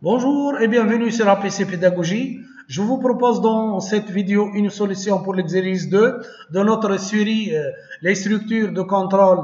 Bonjour et bienvenue sur APC Pédagogie. Je vous propose dans cette vidéo une solution pour l'exercice 2 de notre série les structures de contrôle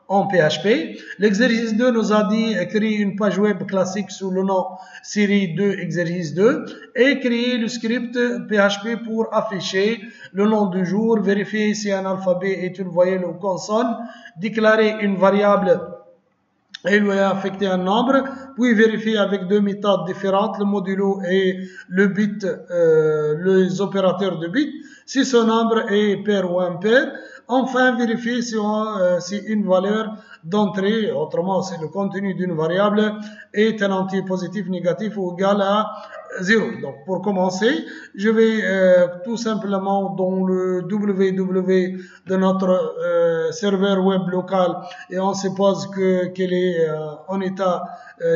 en PHP. L'exercice 2 nous a dit créer une page web classique sous le nom série 2 exercice 2 et créer le script PHP pour afficher le nom du jour, vérifier si un alphabet est une voyelle ou consonne, déclarer une variable et lui affecter un nombre, puis vérifier avec deux méthodes différentes, le modulo et le bit, les opérateurs de bit, si ce nombre est pair ou impair. Enfin, vérifier si une valeur d'entrée, autrement c'est le contenu d'une variable, est un entier positif, négatif ou égal à 0. Donc pour commencer, je vais tout simplement dans le www de notre serveur web local et on suppose qu'elle est en état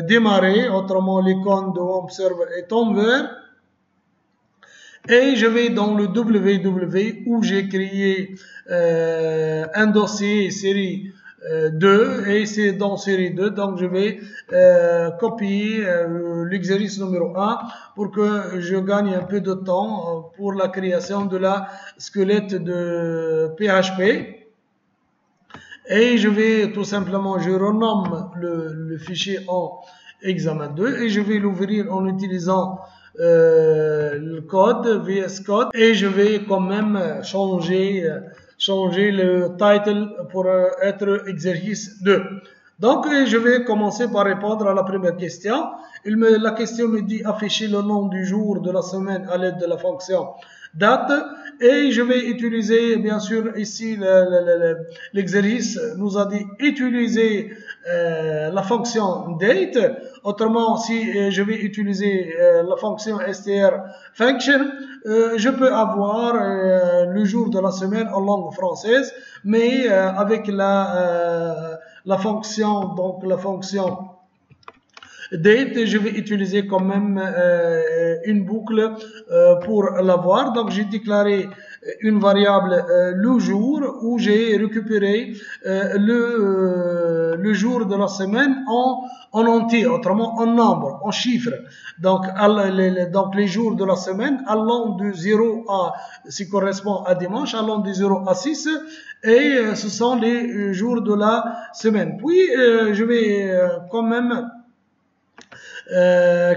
démarré, autrement l'icône de Home Server est en vert. Et je vais dans le www où j'ai créé un dossier série 2 et c'est dans série 2, donc je vais copier l'exercice numéro 1 pour que je gagne un peu de temps pour la création de la squelette de PHP. Et je vais tout simplement, je renomme le fichier en examen 2 et je vais l'ouvrir en utilisant le code VS Code et je vais quand même changer le title pour être exercice 2. Donc je vais commencer par répondre à la première question. La question me dit afficher le nom du jour de la semaine à l'aide de la fonction date et je vais utiliser bien sûr ici l'exercice nous a dit utiliser la fonction date. Autrement, si je vais utiliser la fonction str function, je peux avoir le jour de la semaine en langue française, mais avec la fonction, donc la fonction date, je vais utiliser quand même une boucle pour l'avoir. Donc j'ai déclaré une variable le jour où j'ai récupéré le jour de la semaine en entier, autrement en nombre, en chiffres. Donc les jours de la semaine allant de 0 à, ce correspond à dimanche, allant de 0 à 6 et ce sont les jours de la semaine. Puis je vais quand même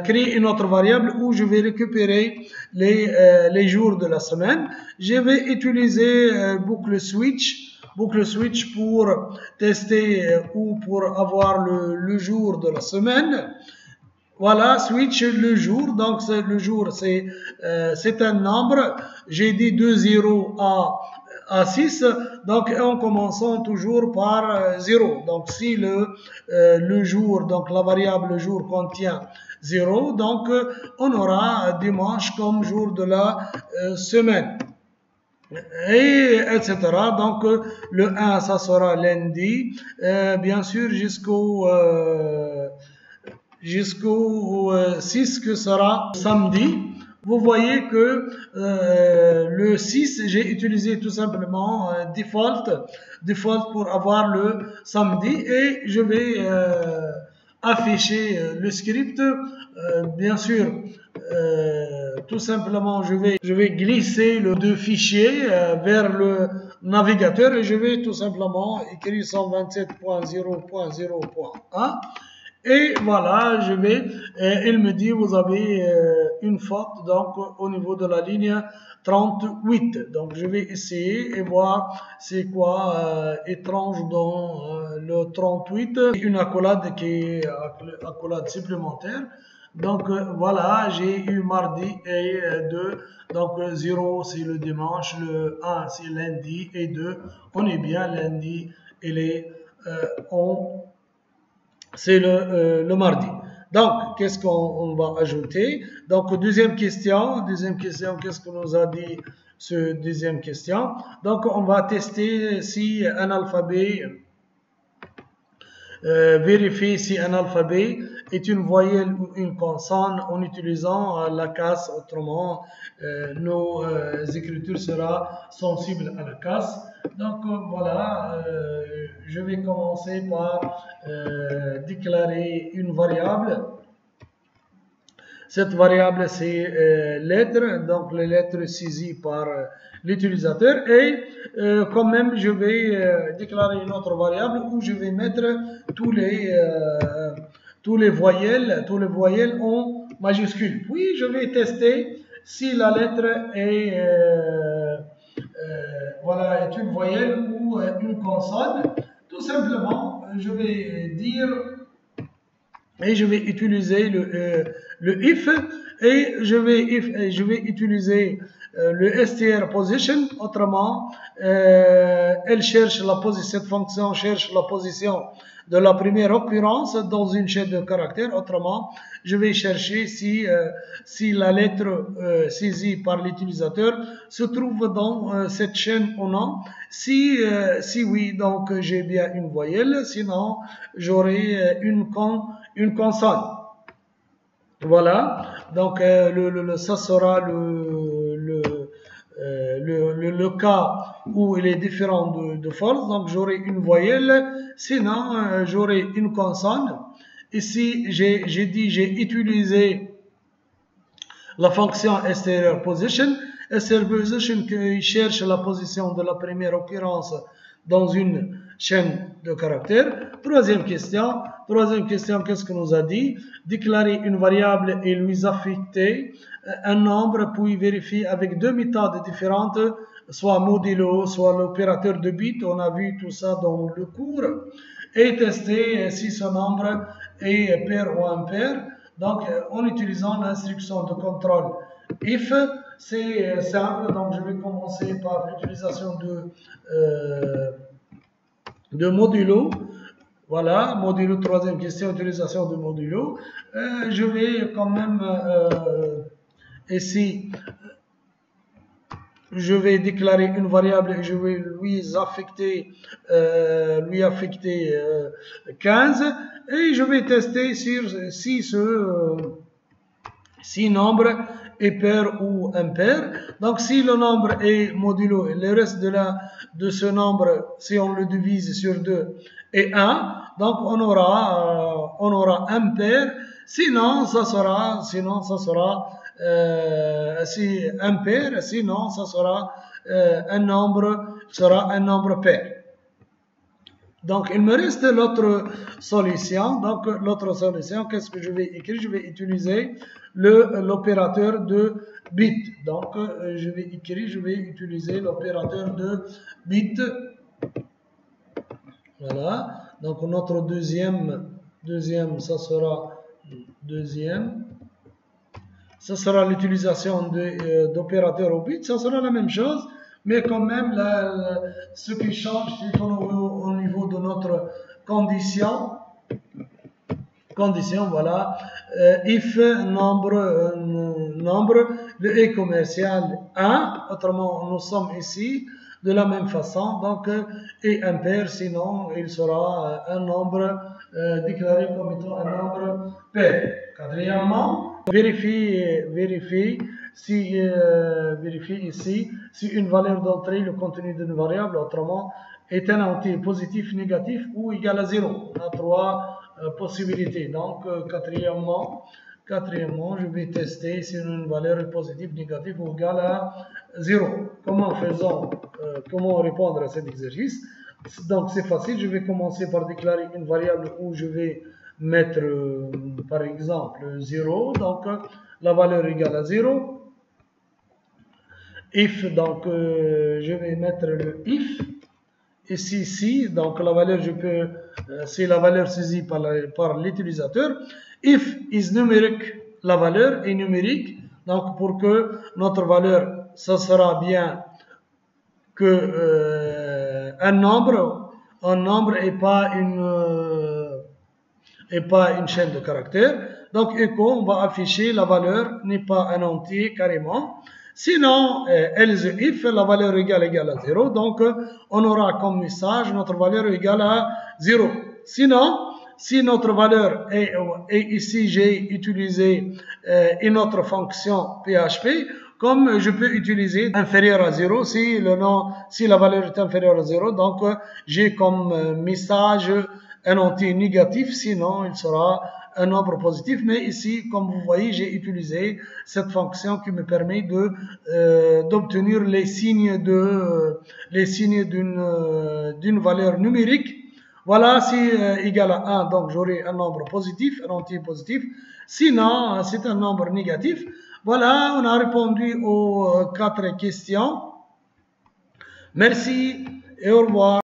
créer une autre variable où je vais récupérer les jours de la semaine. Je vais utiliser boucle switch pour tester ou pour avoir le jour de la semaine. Voilà, switch le jour, donc le jour c'est un nombre, j'ai dit de 0 à 6, donc en commençant toujours par 0. Donc si le jour, donc la variable jour contient 0, donc on aura dimanche comme jour de la semaine. Et etc. Donc le 1 ça sera lundi, bien sûr jusqu'au 6 que sera samedi. Vous voyez que le 6, j'ai utilisé tout simplement default pour avoir le samedi et je vais afficher le script. Bien sûr, tout simplement, je vais glisser le deux fichiers vers le navigateur et je vais tout simplement écrire 127.0.0.1. Et voilà, il me dit vous avez une faute donc au niveau de la ligne 38. Donc je vais essayer et voir c'est quoi étrange dans le 38. Une accolade qui est accolade supplémentaire. Donc voilà, j'ai eu mardi et 2. Donc 0 c'est le dimanche, le 1 c'est lundi et 2 on est bien lundi et les c'est le mardi. Donc, qu'est-ce qu'on va ajouter? Donc, deuxième question, qu'est-ce que nous a dit ce deuxième question? Donc, on va tester si un alphabet, vérifier si un alphabet est une voyelle ou une consonne en utilisant la casse. Autrement, nos écritures seront sensibles à la casse. Donc voilà, je vais commencer par déclarer une variable cette variable c'est lettres, donc les lettres saisies par l'utilisateur, et quand même je vais déclarer une autre variable où je vais mettre tous les voyelles en majuscules. Puis je vais tester si la lettre est voilà, est une voyelle ou une consonne. Tout simplement, je vais dire et je vais utiliser le if et je vais utiliser le str position. Autrement, elle cherche cette fonction cherche la position de la première occurrence dans une chaîne de caractères. Autrement, je vais chercher si la lettre saisie par l'utilisateur se trouve dans cette chaîne ou non. Si oui, donc j'ai bien une voyelle, sinon j'aurai une consonne. Voilà, donc ça sera le cas où il est différent de false. Donc j'aurai une voyelle, sinon j'aurai une consonne. Ici j'ai utilisé la fonction str position. Str position qui cherche la position de la première occurrence dans une chaîne de caractères. Troisième question, qu'est-ce que nous a dit? Déclarer une variable et lui affecter un nombre, puis vérifier avec deux méthodes différentes, soit modulo, soit l'opérateur de bit. On a vu tout ça dans le cours. Et tester si ce nombre est pair ou impair. Donc, en utilisant l'instruction de contrôle if, c'est simple. Donc, je vais commencer par l'utilisation de modulo. Voilà, modulo, troisième question, utilisation de modulo. Je vais quand même ici, je vais déclarer une variable et je vais lui affecter 15 et je vais tester si nombre est pair ou impair. Donc si le nombre est modulo, le reste de ce nombre, si on le divise sur 2, est 1, donc on aura impair. Sinon ça sera si impair, sinon ça sera un nombre pair. Donc il me reste l'autre solution. Donc l'autre solution, qu'est-ce que je vais écrire? Je vais utiliser l'opérateur de bit. Donc je vais utiliser l'opérateur de bit. Voilà. Donc notre deuxième, ça sera l'utilisation d'opérateurs au bit. Ça sera la même chose, mais quand même ce qui change, c'est au niveau de notre condition. Voilà. If nombre, le est commercial 1. Autrement, nous sommes ici de la même façon. Donc, est impair, sinon il sera un nombre déclaré comme étant un nombre pair. Quatrièmement, vérifie ici si une valeur d'entrée, le contenu d'une variable, autrement, est un entier positif, négatif ou égal à 0. On a trois possibilités. Donc, quatrièmement, je vais tester si une valeur est positive, négative ou égale à 0. Comment répondre à cet exercice? Donc, c'est facile. Je vais commencer par déclarer une variable où je vais mettre, par exemple, 0. Donc, la valeur égale à 0. If, donc, je vais mettre le if. Ici, si, donc la valeur, c'est la valeur saisie par l'utilisateur. If is numérique, la valeur est numérique. Donc, pour que notre valeur, ça sera bien que un nombre et pas une chaîne de caractères. Donc, echo, on va afficher la valeur n'est pas un entier carrément. Sinon, else if, la valeur égale à 0. Donc, on aura comme message notre valeur égale à 0. Sinon, si notre valeur est, et ici j'ai utilisé une autre fonction PHP, comme je peux utiliser inférieur à 0, si la valeur est inférieure à 0, donc j'ai comme message un entier négatif, sinon il sera un nombre positif, mais ici, comme vous voyez, j'ai utilisé cette fonction qui me permet d'obtenir les signes d'une valeur numérique. Voilà, si égal à 1, donc j'aurai un nombre positif, un entier positif. Sinon, c'est un nombre négatif. Voilà, on a répondu aux 4 questions. Merci et au revoir.